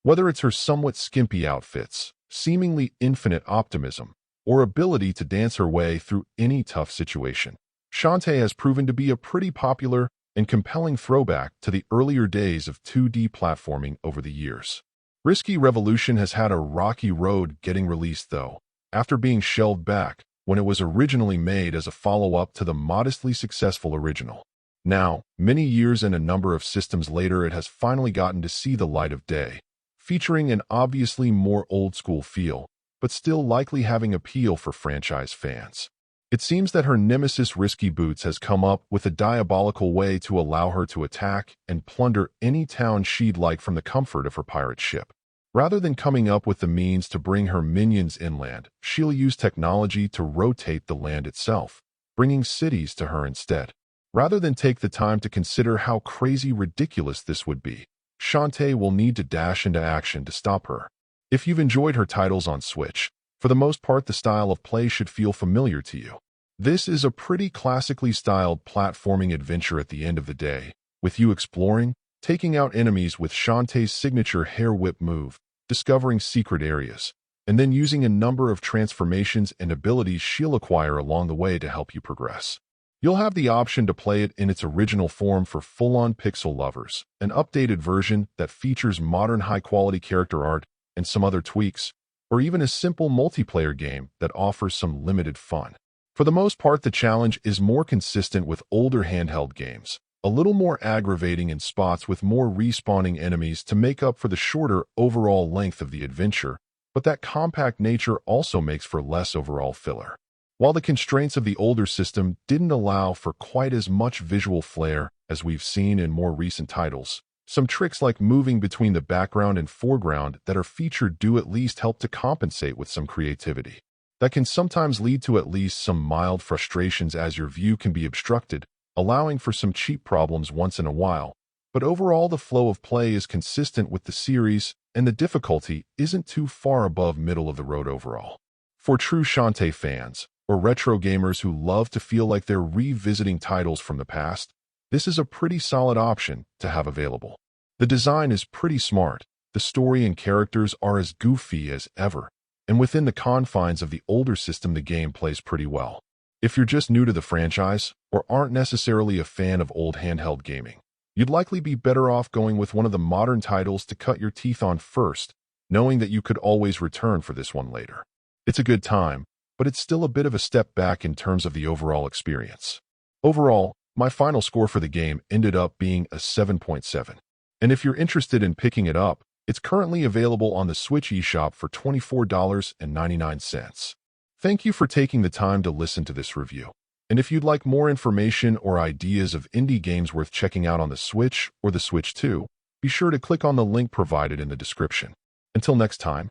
Whether it's her somewhat skimpy outfits, seemingly infinite optimism, or ability to dance her way through any tough situation, Shantae has proven to be a pretty popular and compelling throwback to the earlier days of 2D platforming over the years. Risky Revolution has had a rocky road getting released, though, after being shelved back when it was originally made as a follow-up to the modestly successful original. Now, many years and a number of systems later, it has finally gotten to see the light of day, featuring an obviously more old-school feel, but still likely having appeal for franchise fans. It seems that her nemesis Risky Boots has come up with a diabolical way to allow her to attack and plunder any town she'd like from the comfort of her pirate ship. Rather than coming up with the means to bring her minions inland, she'll use technology to rotate the land itself, bringing cities to her instead. Rather than take the time to consider how crazy ridiculous this would be, Shantae will need to dash into action to stop her. If you've enjoyed her titles on Switch, for the most part the style of play should feel familiar to you. This is a pretty classically styled platforming adventure at the end of the day, with you exploring, taking out enemies with Shantae's signature hair whip move, discovering secret areas, and then using a number of transformations and abilities she'll acquire along the way to help you progress. You'll have the option to play it in its original form for full-on pixel lovers, an updated version that features modern high-quality character art and some other tweaks, or even a simple multiplayer game that offers some limited fun. For the most part, the challenge is more consistent with older handheld games, a little more aggravating in spots with more respawning enemies to make up for the shorter overall length of the adventure, but that compact nature also makes for less overall filler. While the constraints of the older system didn't allow for quite as much visual flair as we've seen in more recent titles, some tricks like moving between the background and foreground that are featured do at least help to compensate with some creativity. That can sometimes lead to at least some mild frustrations as your view can be obstructed, allowing for some cheap problems once in a while, but overall the flow of play is consistent with the series and the difficulty isn't too far above middle of the road overall. For true Shantae fans, or retro gamers who love to feel like they're revisiting titles from the past, this is a pretty solid option to have available. The design is pretty smart, the story and characters are as goofy as ever, and within the confines of the older system the game plays pretty well. If you're just new to the franchise, or aren't necessarily a fan of old handheld gaming, you'd likely be better off going with one of the modern titles to cut your teeth on first, knowing that you could always return for this one later. It's a good time, but it's still a bit of a step back in terms of the overall experience. Overall, my final score for the game ended up being a 7.7. And if you're interested in picking it up, it's currently available on the Switch eShop for $24.99. Thank you for taking the time to listen to this review. And if you'd like more information or ideas of indie games worth checking out on the Switch or the Switch 2, be sure to click on the link provided in the description. Until next time.